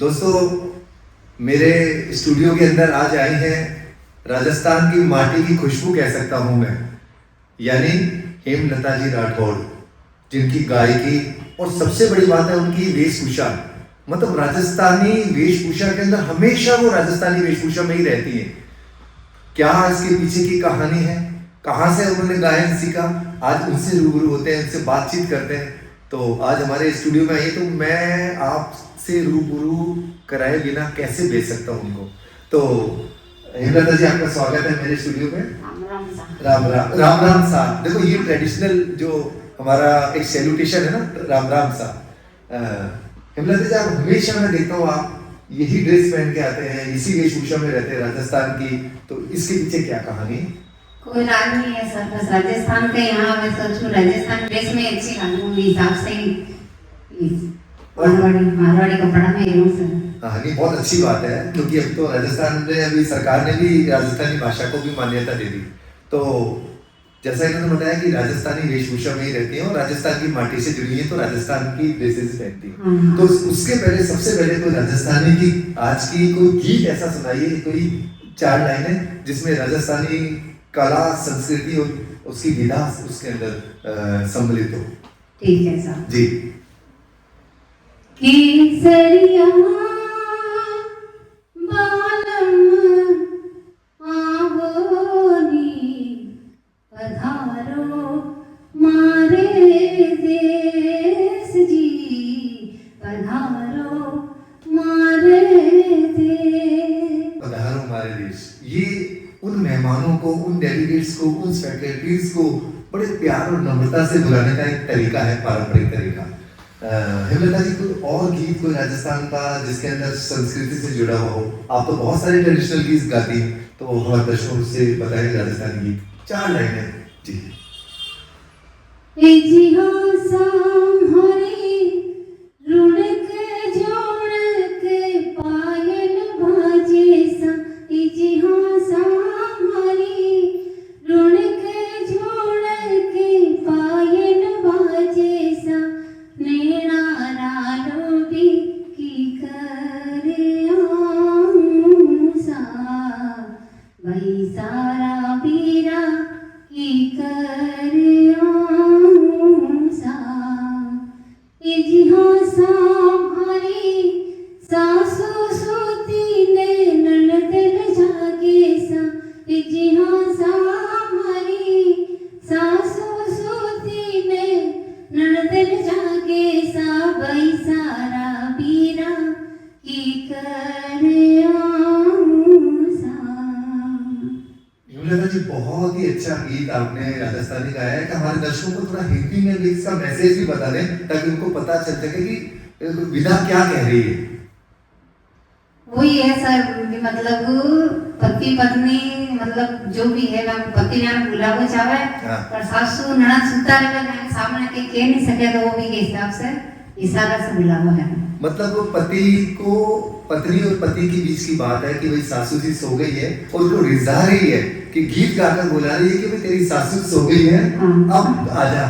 दोस्तों, मेरे स्टूडियो के अंदर आज आई हैं राजस्थान की माटी की खुशबू कह सकता हूं मैं, यानी हेमलता जी राठौड़, जिनकी गायकी और सबसे बड़ी बात है उनकी वेशभूषा। मतलब राजस्थानी वेशभूषा के अंदर हमेशा वो राजस्थानी वेशभूषा में ही रहती है। क्या इसके पीछे की कहानी है, कहाँ से उन्होंने गायन सीखा, आज उनसे रूबरू होते हैं, उनसे बातचीत करते हैं। तो आज हमारे स्टूडियो में आई, तो मैं आपसे रूबरू कराए बिना कैसे भेज सकता हूँ उनको। तो हेमलता जी, आपका स्वागत है मेरे स्टूडियो में। राम राम राम राम सा। देखो, ये ट्रेडिशनल जो हमारा एक सैल्यूटेशन है ना, राम राम सा। हेमलता जी, आप हमेशा मैं देखता हूँ आप यही ड्रेस पहन के आते हैं, इसी वेशभूषा में रहते हैं राजस्थान की, तो इसके पीछे क्या कहानी? कोई राज नहीं है सर, बस राजस्थान का यहाँ मैं सोचूं राजस्थान ड्रेस में अच्छी लगूं, हिसाब से ही मारवाड़ी कपड़ा में यूं सर। हाँ, नहीं, बहुत अच्छी बात है, क्योंकि अब तो राजस्थान में अभी सरकार ने भी राजस्थानी भाषा को भी मान्यता दे दी। तो जैसा इन्होंने बताया कि राजस्थानी वेशभूषा में ही रहती है और राजस्थान की माटी से जुड़ी है, तो राजस्थान की ड्रेसेस पहनती है। तो उसके पहले सबसे पहले तो राजस्थानी की आज की कोई गीत ऐसा सुनाइए, कोई 4 लाइनें जिसमें राजस्थानी कला, संस्कृति और उसकी विधा उसके अंदर सम्मिलित हो। ठीक है सर जी। केसरिया बालम आवोनी पधारो मारे देश जी, पधारो मारे देश। पधारो मारे देश, ये उन मेहमानों को, उन डेलीगेट्स को, उन फैकल्टीज को बड़े प्यार और नम्रता से बुलाने का एक तरीका है, पारंपरिक तरीका। हेमलता जी, कोई और गीत कोई राजस्थान का जिसके अंदर संस्कृति से जुड़ा हुआ हो? आप तो बहुत सारे ट्रेडिशनल गीत गाती हैं, तो हमारे दर्शकों से बताएं राजस्थानी गीत 4 लाइनें। जी। जी, बहुत ही अच्छा गीत आपने राजस्थानी गाया है। कि हमारे दर्शकों को थोड़ा हिंदी में भी इसका मैसेज भी बता दें, ताकि उनको पता चल सके कि विधा क्या कह रही है। वही है सर, मतलब पति पत्नी, मतलब जो भी है, मैं पति ने बुला को चाहे, पर सासू ननद सुता रहे सामने के कह नहीं सके, तो वो भी के हिसाब से इशारा से बुलावा है। मतलब पति को, पत्नी और पति के बीच की बात है कि भाई सासू जी सो गई है और उसको रिझा रही है कि गीत गाकर बुला रही है कि भाई तेरी सासू सो गई है, अब आजा,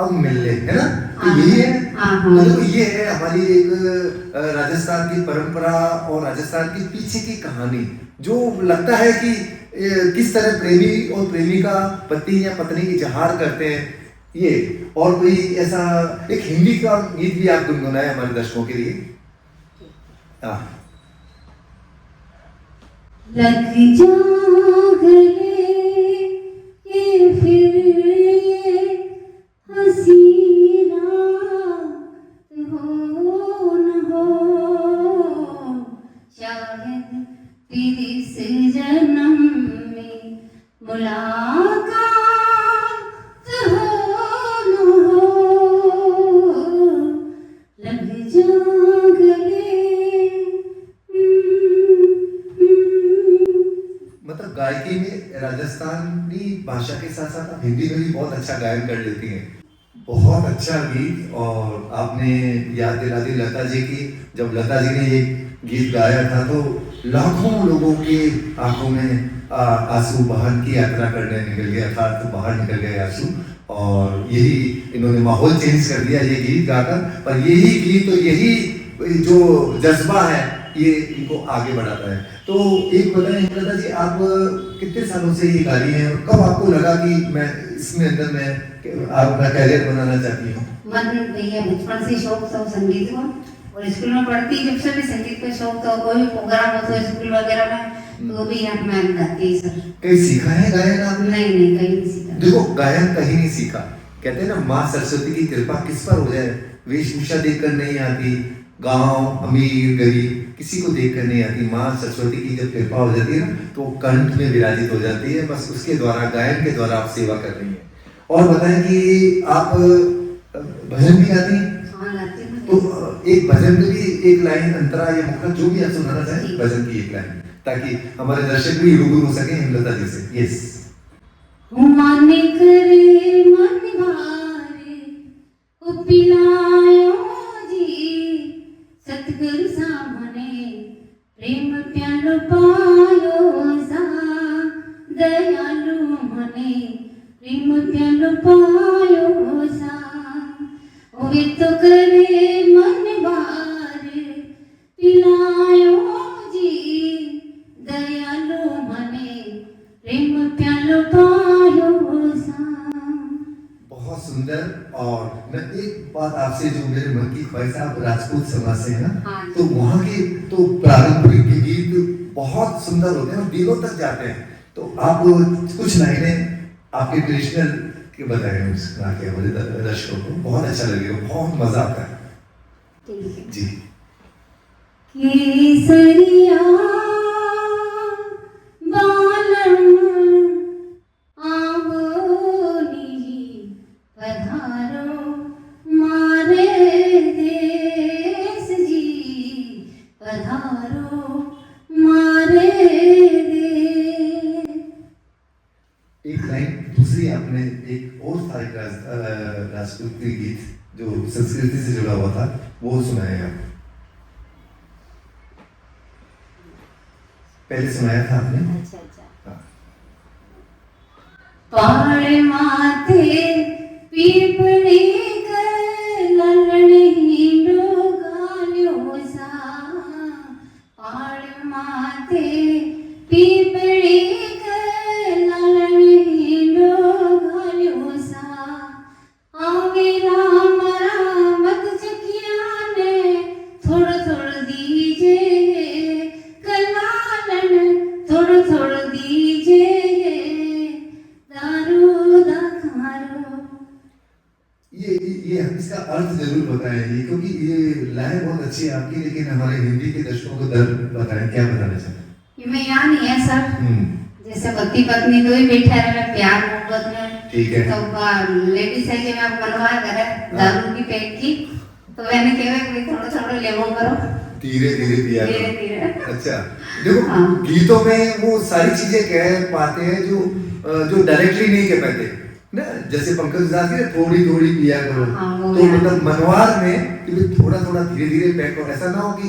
अब मिल ले, है ना? तो यही है, मतलब ये है हमारी एक राजस्थान की परंपरा और राजस्थान की पीछे की कहानी, जो लगता है कि किस तरह प्रेमी और प्रेमिका, पति या पत्नी इजहार करते हैं। ये और कोई ऐसा एक हिंदी का गीत भी आप गुनगुनाए हमारे दर्शकों के लिए। लग जा गले ये फिर हंसी रात हो न हो, शायद फिर इस जन्म में मुलाकात हो न हो, लग जा गले। मतलब गायकी में राजस्थानी भाषा के साथ साथ आप हिंदी में भी बहुत अच्छा गायन कर लेती हैं। बहुत अच्छा गीत। और आपने याद दिला दी लता जी की। जब लता जी ने ये गीत गाया था तो लाखों लोगों की आंखों में आंसू बहान की यात्रा करने निकल गया, अर्थात बाहर निकल गए आंसू। और यही इन्होंने माहौल चेंज कर दिया ये गीत गाकर। पर यही गीत, तो यही जो जज्बा है ये इनको आगे बढ़ाता है। तो एक बताएं हेमलता जी, आप कितने सालों से ये गा रही हैं, और कब आपको लगा कि मैं इसमें अंदर मैं अपना कैरियर बनाना चाहती हूँ? मन भैया बचपन से शौक था संगीत को, और स्कूल में पढ़ती जब से भी संगीत का शौक था, कोई भी प्रोग्राम हो तो स्कूल वगैरह में तो भी यहाँ मैं गाती है सर। कहीं सीखा है गायन आपने? नहीं कहीं नहीं सीखा। देखो गायन कहीं नहीं सीखा, कहते हैं ना माँ सरस्वती की कृपा किस पर हो जाए, वेशभूषा देखकर नहीं आती, गांव अमीर गरीब किसी को देखकर नहीं आती, माँ सरस्वती की जब कृपा हो जाती है तो कंठ में विराजित हो जाती है, बस उसके द्वारा गायन के द्वारा आप सेवा कर रही हैं। और बताएं कि आप भजन भी गाती हैं? हाँ गाती हूँ। तो एक भजन में भी एक लाइन अंतरा या मुखरा जो भी आप सुनाना चाहें भजन की एक लाइन, ताकि हमारे दर्शक भी रूबरू हो सके हेमलता जी से। यस। मन करे मन भारे ओ पिलायो जी, सतगुरु सामने प्रेम प्यालो पायो सा, दयालु मने प्रेम प्यालो पायो सा, वे तो करे मन भारे पिलायो जी, दयालु मने प्रेम प्यालो पायो सा। बहुत सुंदर। और मैं एक बात आपसे, जो मेरे मन की ख्वाहिश है, आप राजपूत समाज से हैं ना, हाँ। तो वहाँ के तो पारंपरिक गीत बहुत सुंदर होते हैं और दिलों तक जाते हैं, तो आप कुछ लाइनें आपके ट्रेडिशनल के बताएं सुना के मुझे दर्शकों को, बहुत अच्छा लगेगा, बहुत मजा आता है। ठीक है जी। केसरिया बालम आवोनी पधारो मारे देश जी, पधारो मारे देश। एक लाइन दूसरी आपने एक और था, एक राजपूती गीत जो संस्कृति से जुड़ा हुआ था, वो सुनाएगा। पहले सुनाया था आपने। अच्छा। पहाड़ माथे पीपड़ी कर ललनी डोगाल्यो सा, पहाड़ माथे पीपड़ी कर ललनी डोगाल्यो सा, आवे राम रामत चकिया ने थोड़ा थोड़ा दीजे, कलालन थोड़ा थोड़ा दीजे, दारू दाखारो। ये हम इसका अर्थ जरूर बताएं, क्योंकि ये लाइन बहुत अच्छी है आपकी, लेकिन हमारे हिंदी के दर्शकों को दर्द बताएं, क्या बताना चाहते हैं? ये मैं यहाँ नहीं है सर, जैसे पति पत्नी दो ही बैठे रहे प्यार मोहब्बत में, ठीक है। तो लेडीज है कि मैं मनवा करे दारू की पैक की, तो मैंने कहा कि थोड़ा थोड़ा लेमो करो, धीरे धीरे पिया करो। धीरे धीरे। अच्छा, देखो हाँ। गीतों में वो सारी चीजें कह पाते हैं जो डायरेक्टली नहीं कह पाते ना, जैसे पंकज उधास की थोड़ी थोड़ी पिया करो, हाँ, वो तो है। मतलब मनवार में कि थोड़ा थोड़ा धीरे धीरे पैक करो, ऐसा ना हो कि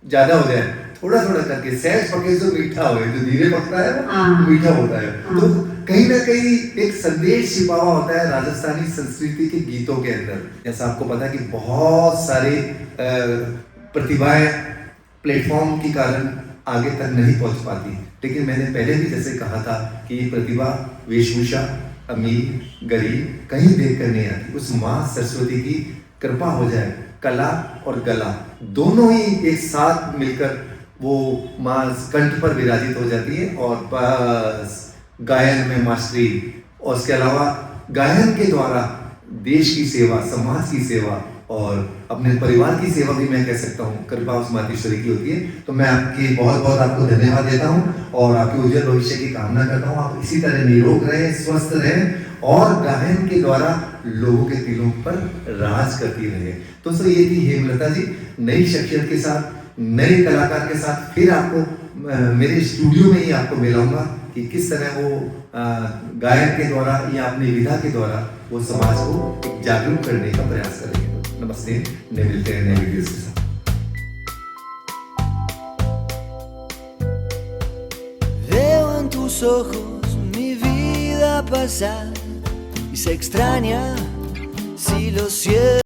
ज्यादा हो जाए, थोड़ा थोड़ा करके सहज पके जो मीठा हो, जो धीरे पकता है वो हाँ। मीठा होता है। हाँ। तो कहीं ना कहीं एक संदेश छिपा हुआ होता है राजस्थानी संस्कृति के गीतों के अंदर। जैसा आपको पता है कि बहुत सारे प्रतिभाएं प्लेटफॉर्म के कारण आगे तक नहीं पहुंच पाती, लेकिन मैंने पहले भी जैसे कहा था कि ये प्रतिभा वेशभूषा अमीर गरीब कहीं देख कर नहीं आती, उस माँ सरस्वती की कृपा हो जाए, कला और गला दोनों ही एक साथ मिलकर वो माँ कंठ पर विराजित हो जाती है, और बस गायन में मास्टरी, और उसके अलावा गायन के द्वारा देश की सेवा, समाज की सेवा और अपने परिवार की सेवा भी मैं कह सकता हूँ, कृपा उस मातेश्वरी की होती है। तो मैं आपकी बहुत बहुत आपको धन्यवाद देता हूँ और आपके उज्जवल भविष्य की कामना करता हूँ। आप इसी तरह निरोग रहें, स्वस्थ रहें और गायन के द्वारा लोगों के दिलों पर राज करती रहे। तो दोस्तों ये थी हेमलता जी, नई शख्सियत के साथ, नए कलाकार के साथ फिर आपको मेरे स्टूडियो में ही आपको मिलाऊंगा कि किस तरह वो गायन के द्वारा या अपनी विधा के द्वारा वो समाज को जागरूक करने का प्रयास करेंगे। नमस्ते, नए मिलते हैं नए वीडियोस के साथ। Veo en tus ojos mi vida pasar y se extraña si lo siento.